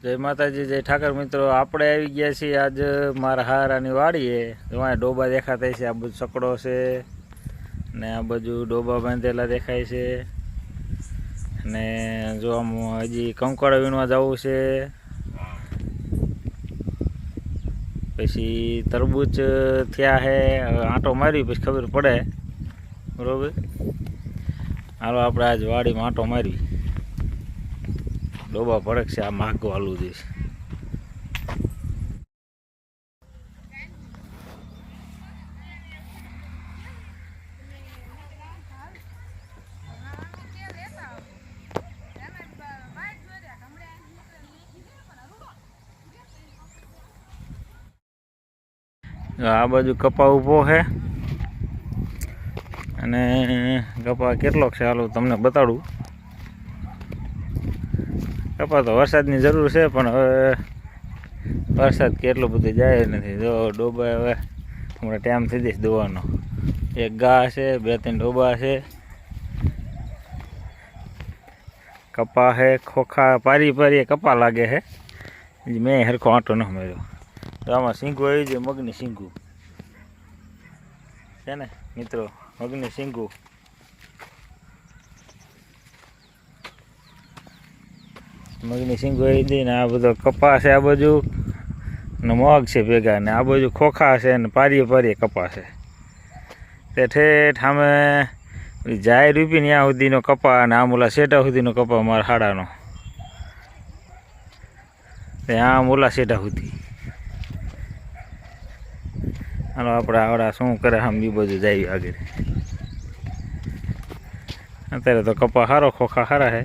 જય માતાજી, જય ઠાકર મિત્રો. આપણે આવી ગયા છીએ આજ મારા હારાની વાડીએ. તમારે ડોબા દેખાતા છે, આ બધું સકડો છે ને આ બાજુ ડોબા બાંધેલા દેખાય છે. ને જો આમ હજી કંકોડા વીણવા જવું છે. પછી તરબૂચ થયા છે, આંટો મારી પછી ખબર પડે. બરાબર, હાલો આપણે આજ વાડીમાં આંટો મારી. ડોબા ભડક છે, આ માગો હાલવું દઈશ. આ બાજુ કપા ઊભો છે અને કપા કેટલોક છે હાલો તમને બતાડું. કપા તો વરસાદની જરૂર છે પણ હવે વરસાદ કેટલો બધો જાય નથી. જો ડોબા હવે હમણાં ટાઈમ થઈ જશે દોવાનો. એક ગા છે, 2-3 ડોબા છે, કપા છે, ખોખા પારી કપા લાગે છે. મેં હરખો આંટો ન માર્યો. તો આમાં સિંગું આવી જાય, મગની સિંગું છે ને મિત્રો, મગની સિંગું. મગની સિંગું આવી દઈ ને આ બધો કપા છે આ બાજુ ને મગ છે ભેગા, ને આ બાજુ ખોખા છે ને પારીએ કપા છે. તે ઠેઠ અમે જાય રૂપી ત્યાં સુધીનો કપા અને આમ ઓલા શેટા સુધીનો કપા મારા હાડાનો. તે આમ ઓલા શેટા સુધી. હાલો આપણે આવડા શું કરે આમ બી બધું જાય આગળ. અત્યારે તો કપા સારો, ખોખા સારા છે.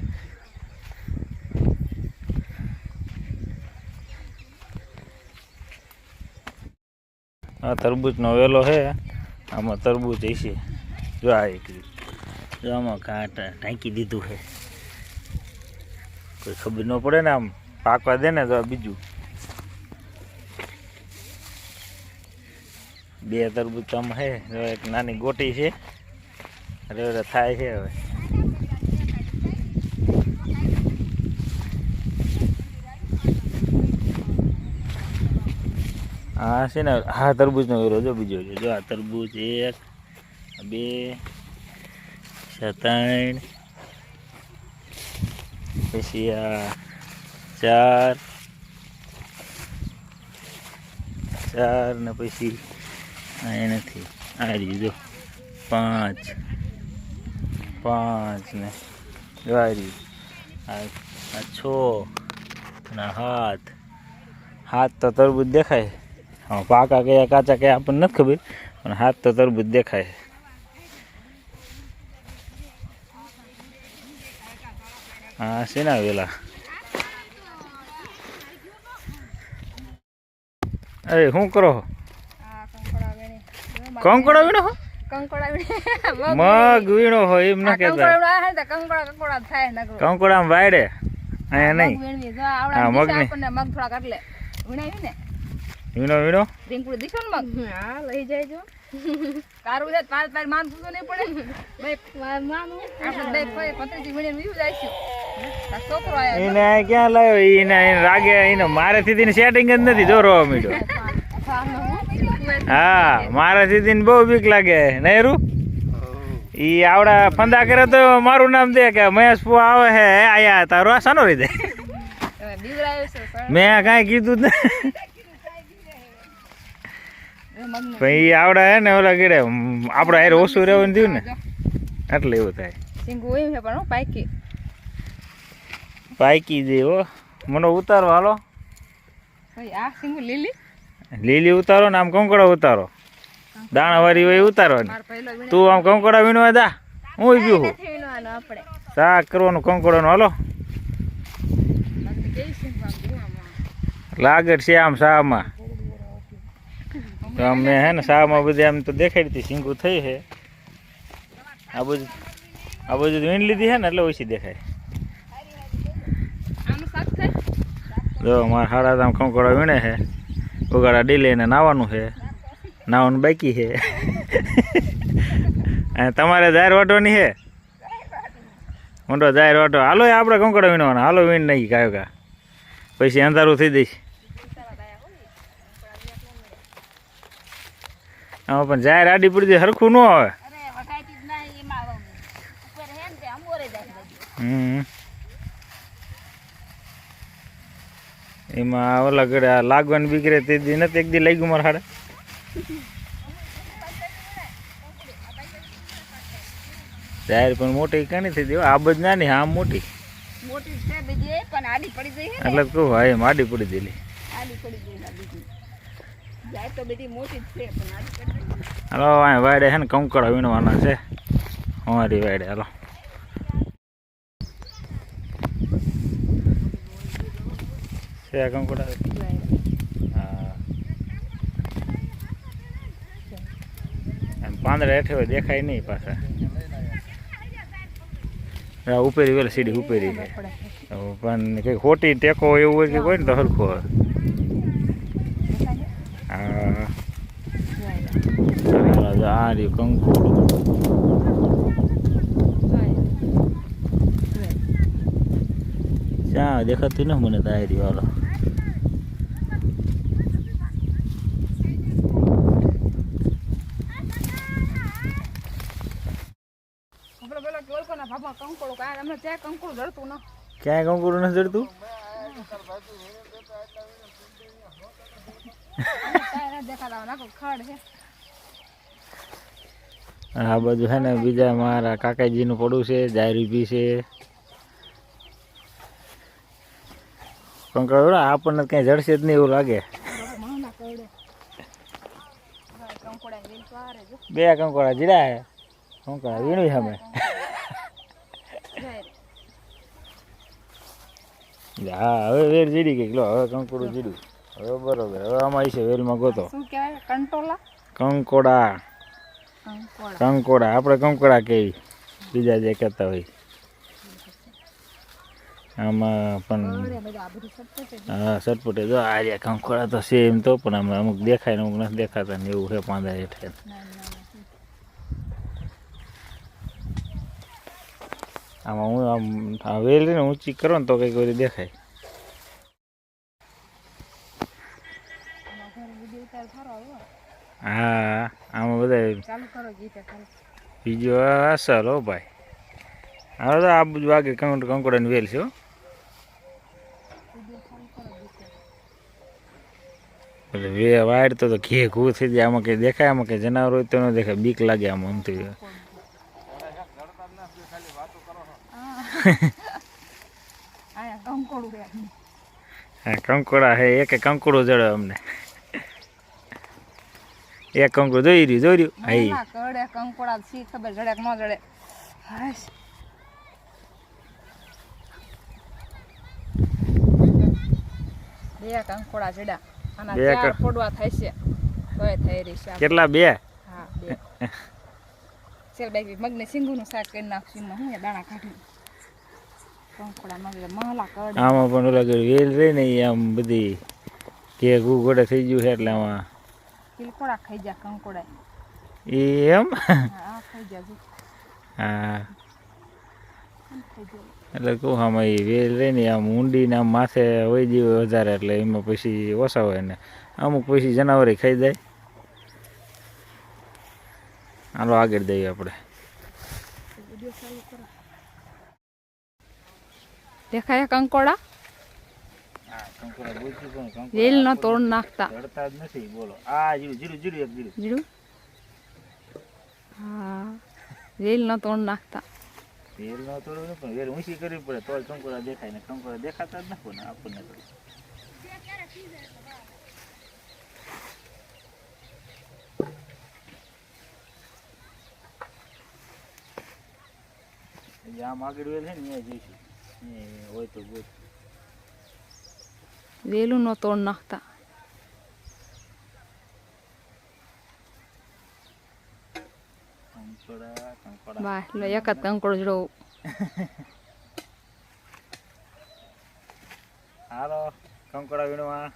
આ તરબૂચનો વેલો છે, આમાં તરબૂચ હશે. જો આ એક જો આમાં ઘાટ ઢાંકી દીધું છે, કોઈ ખબર ન પડે ને. આમ પાકવા દે ને. તો આ બીજું 2 તરબૂચ આમાં છે. જો એક નાની ગોટી છે, હવે થાય છે. હવે હા છે ને, હા તરબૂચનો વેરો જો બીજો. જો આ તરબૂચ 1 2 3 પછી આ 4 ને પછી આ એનાથી આ રહ્યું જો 5 ને જો આ રહ્યું આ 6 અને 7 તો તરબૂચ દેખાય. હા, પાકા કયા કાચા કયા આપણને નથી ખબર, પણ 7 તો તરબૂચ દેખાય. હા છે ને વેલા. અરે શું કરો? કંકોડા વીણો હો? મગ વીણો હોય એમ ના કહેતા. કંકોડા વાયડે અહીંયા નહીં. હા મગ નહીં. વીણો રીંકુડી દીશો ને મગ. હા લઈ જાય કારું છે 5 માન પૂછો નહીં પડે. આપણે 25 વીણીને વીવ જાય. છોકરો આયા એને ક્યાં લાવ્યો? એને રાગે એને મારેથી સેટિંગ જ નથી. જો રોવા મીડો. હા મારાથી બહુ બીક લાગે નહીં રૂ. ઈ આવડા ફંદા કરે તો મારું નામ દે કે મહેશ પો આવે હે આયા તારો સાનો રહી દે. મેં કાંઈ કીધું જ નહીં. ભાઈ આવડા હે ને ઓલા ગીડે આપણે હારે ઓછું રહેવાનું થયું ને એટલે એવું થાય. સિંગુ એમ છે પણ પાકી દે હો. મને ઉતારો હાલો. આ સિંગુ લીલી ઉતારો ને આમ કંકોડા ઉતારો. દાણાવાળી હોય ઉતારવાની. તું આમ કંકોડા વીણવા જા, હું ઊભી છું. શાક કરવાનું કંકોડાનું. હાલો લાગત છે આમ શામાં. તો અમે હે ને શામાં બધી આમ તો દેખાડી હતી સિંગું થઈ છે. આ બધું વીણ લીધી છે ને એટલે ઓછી દેખાય. જો મારા હાડા આમ કંકોડા વીણે છે. ઉગાડા ડીલે ને નાવાનું છે. નાવાનું બાકી છે. તમારે જાહેર વાટવાની છે? ઊંડો જાહેર વાટો. હાલો આપણે કંકોડા વીણવાના. હાલો વીણ નહીં કાયો કા. પછી અંધારું થઈ જઈશ. હા પણ જાય રાડી પડી જાય હરખું ન આવે. એમાં ઓલા ઘડે લાગવાની બીકરે તે દી નથી એક દી લાગ્યું મારા હાડે. જાહેર પણ મોટી કાની થઈ ગઈ આ બધ નાની આમ મોટી એટલે કહું હા એમ આડી પડી દેલી. હાલો અહીંયા વાડે છે ને કંકડા વીણવાના છે અમારી વાડે. હાલો છે કંકડા. હા એમ પાંદડા હેઠે હોય દેખાય નહીં પાછા. ઉપેરી વેલા સીડી ઉપેરી છે પણ કંઈક ખોટી ટેકો એવું હોય કે કોઈ ને તો હરખું હોય. હા આ રહ્યું કંકોડું. ક્યાં દેખાતું ને મને તો આ રહ્યું. હાલો ક્યાંય કંકુડું નથી જડતું. આ બાજુ છે ને બીજા મારા કાકાજીનું પડું છે જાયરી બી છે. કંકડા આપણને કઈ જડશે જ નહીં એવું લાગે. બે કંકોડા જીડા હે કંકોડા વીણવી સામે. હા હવે વેર જીડી ગઈ. લો હવે કંકોડું જીડ્યું. હવે બરોબર. હવે આમાં છે વેલમાં ગોતો કંકોડા. કંકોડા આપણે કંકોડા કેવી બીજા જે કહેતા હોય. આમાં પણ હા સટપટે જો આ રહ્યા કંકોડા તો છે એમ તો પણ આમાં અમુક દેખાય ને અમુક નથી દેખાતા ને એવું છે પાંદા હેઠે. આમાં હું આમ વેલી ને ઊંચી કરો ને તો કંઈક બધી દેખાય. હા આમાં બધા બીજો અસર હો ભાઈ. હવે તો આ બધું વાગે કંકોડાની વેલ છે. એટલે વે વાડ તો ઘે ઘૂ થઈ જાય. આમાં કંઈ દેખાય આમાં કંઈ જનાવર હોય તો ન દેખાય. બીક લાગે આમાં આમથી. હા કંકોડા હે એક કંકોડું જડે અમને. એક કંકોડું જોઈ રહ્યું કંકોડા સી ખબર જડે કે ન જડે. બે કંકોડા જડ્યા આના ચાર ફોડવા થાય છે તોય થઈ રહી છે. કેટલા? બે. હા બે. ચલ બાઈ મગને સિંગુનું શાક કરી નાખશું. હું દાણા કાઢી કંકોડા મગ મહલા કડ. આમાં પણ ઓલા વેલ રહી ને આમ બધી કે ગુગોડે થઈ ગયું છે એટલે આમાં કિલકોડા ખાઈ જા કંકોડા એમ. હા ખાઈ જાજો. હા એટલે કહું આમાં એ વેલ રહી ને આમ ઊંડી ને આમ માથે હોય ગયું વધારે એટલે એમાં પછી ઓછા હોય ને અમુક પછી જનાવરે ખાઈ જાય. હાલો આગળ દઈએ આપણે. દેખાય કંકોડા વેલ નો તોડ નાખતા જડતા જ નથી. બોલો આ જીરું જીરું એક જીરું જીરું. હા વેલ નો તોડ નાખતા. વેલ નો તોડવું પણ વેલ ઊંચી કરવી પડે તો કંકોડા દેખાય ને કંકોડા દેખાતા જ નથી ને આપણને. આમ આગળ વેલ છે ને ત્યાં જઈશું હોય તો ગોત. વેલું નો તોડ નાખતા. વાહ એટલે એક જ કંકોડો જડો. હાલો કંકોડા વીણવા.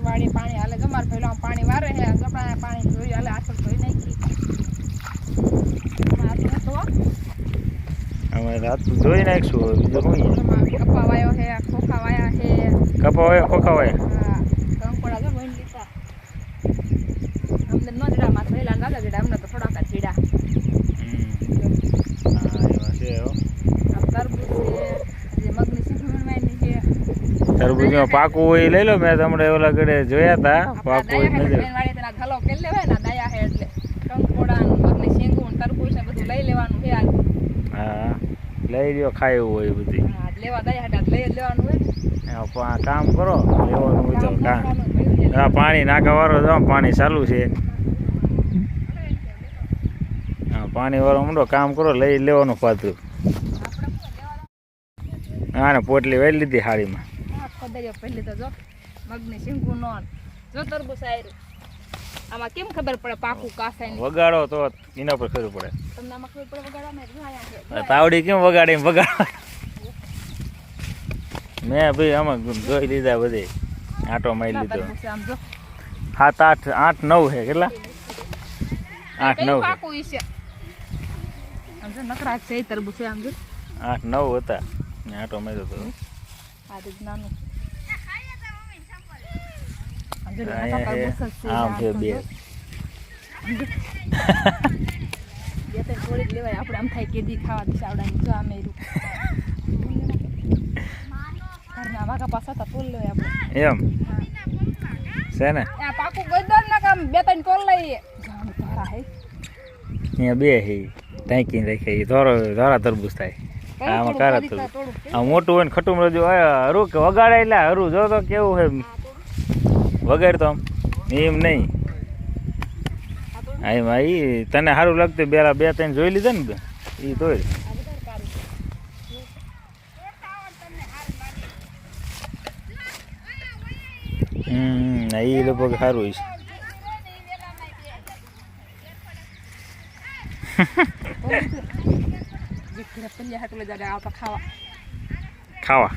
વાડી પાણી હાલે જમાર પેલા પાણી વારે હે કપડા પાણી ધોઈ હાલે આસળ ધોઈ નાખી. અમે રાત જોઈ નાખશું હવે બીજું શું છે? આમાં કપા વાયો છે, ખોખા વાયા છે. કપા હોય ખોખા હોય હા, કંકોડા જો વહીને લીધા. અમને નો જીડા માં થયેલા ને દાદા જીડા, અમને તો થોડાક જ જીડા. હા એવા છે હો. આમ તરબૂચ છે, જે મગની સીંગું વીણવાની છે. તરબૂચમાં પાકું હોય એ લઈ લો. મેં તમને ઓલા ઘડે જોયા હતા પાકું હોય આપણા નથી. દયા હેડ તેના ધલો કરી લેવાય ને, દયા હેડ એટલે કંકોડા ને મગની સીંગું ને તરબૂચ ને બધું લઈ લેવાનું છે. હા લઈ લ્યો, ખાય એવું હોય બધી. હા, લેવા દયા હેડ લઈ જ લેવાનું હોય. કામ કરો લેવાનું હોય તો કામ. કામ કરવાનું હા પાણી નાખા વાળો જો પાણી ચાલુ છે. હા પાણી વાળો મૂંડો કામ કરો, લઈ લેવાનું પાછું. હા ને પોટલી વાળી લીધી હાડીમાં. ખોદાયો પહેલી તો જો મગની સીંગું નો જો તરબૂચ આયરું. આમાં કેમ ખબર પડે પાકું કાસાય ની? વગાડો તો એના પર ખબર પડે. તમને આમાં ખબર પડે વગાડવામાં? જો આયા છે. તાવડી કેમ વગાડે એમ વગાડો. મેં ભાઈ આમાં જોઈ લીધા બધે આટો મારી લીધો. તરબૂચ આમ જો 7 8 8 9 છે કેટલા? 8 9 પાકું ઈ છે. આમ જો નકરા છે ઈ તરબૂચ આમ જો 8 9 હતા ને આટો માર્યો તો. આ તો નાનું આમ જો અહીંયા નકરા છે. તરબૂચ જ છે. આમ છે બે. બે ત્રણ થોડીક લેવાય આપણે આમ થાય કેદી ખાવા દે આવડાની જો આ મેરું ઘરના વાગા પાછા તા તોલ લેવાય આપણે. એમ છે ને આ પાકું ગોદર ના કામ બે ત્રણ તોલ લઈએ. જામ તારા હે અહીંયા બે છે ટાંકી રાખે એ ધોરા તરબૂચ થાય. આમાં કારા તરબૂચ. આ મોટું હોય ને ખટું રજુ હરું કે વગાડે એટલે હરું જો તો કેવું છે વગાડ તો આમ એમ નહીં. હા એમાં એ તને સારું લાગતું પેલા 2 3 જોઈ લીધા ને એ તોય. એ લગભગ સારું છે. ખાવા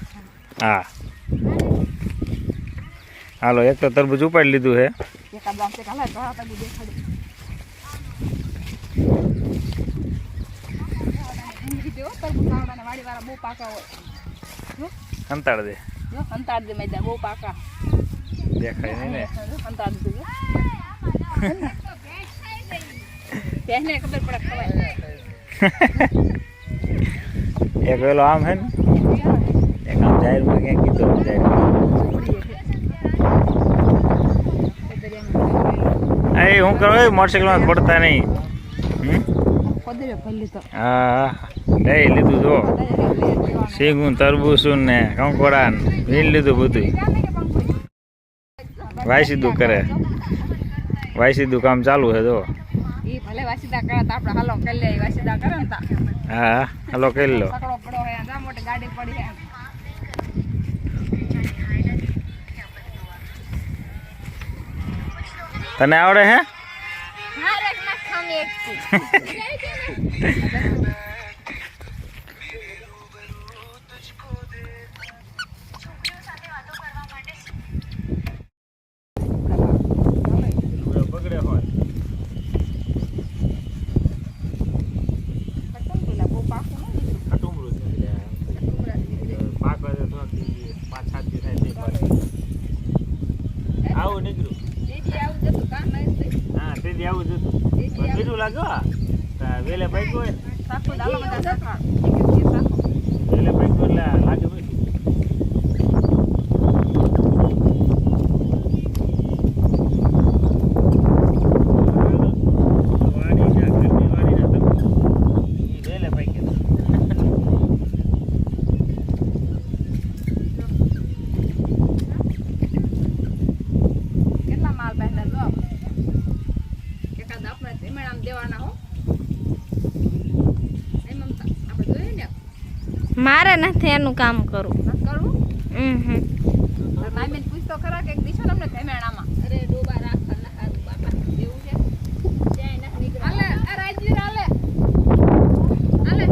હા હાલો એક તો તરબૂચ ઉપાડી લીધું છે. સંતાડ દે અંતાડ દે મેં બહુ પાકા દેખાય નહીં ને. અંતાડ દીધું પહેને ખબર પડે ખવાય. એક વેલો આમ હે ને એક આમ જાહેરમાં ક્યાંક કીધું જાહેરમાં. એ હું કરો મોટરસાઇકલમાં પડતા નહીં. હા લઈ લીધું જો સીંગું તરબૂચું ને કંકોડા ને વીણ લીધું બધું. વાયસીધું કરે વાયસીધું કામ ચાલુ છે જો. ઈ ભલે વાસીદા કરે તો આપણે હાલો કરી લે વાસીદા કરે ને તા. હા હાલો કરી લો. સકડો પડો હે જા મોટી ગાડી પડી હે. તને આવડે હે? હા રક ના ખામી એક તું. બગડે હોય ખટુમરું છે પાક તો 5-7 દી થાય આવું નીકળ્યું. દીદી આવું જતું કામ નહીં. હા તેથી આવું જ હતું પણ બીજું લાગો વેલે પાક હોય સાકો દાલો બધા જતા. વેલે પાક એટલે લાગે ભાઈ. કેટલા માલ પહેલા જો એકાદ આપણે ધીમેણામ દેવાના હો. નહીં મમતા આપણે જોઈએ ને મારે નથી એનું કામ કરું. નથી કરવું. હમ મામીને પૂછતો ખરા કે દીશો ને અમને ધીમેણામાં. અરે ડોબા રાખવા ના હારું બાપા એવું છે ક્યાંય નથી નીકળે. હાલે આ રાજ્ય હાલે હાલે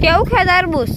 કેવું ખેતર બુસ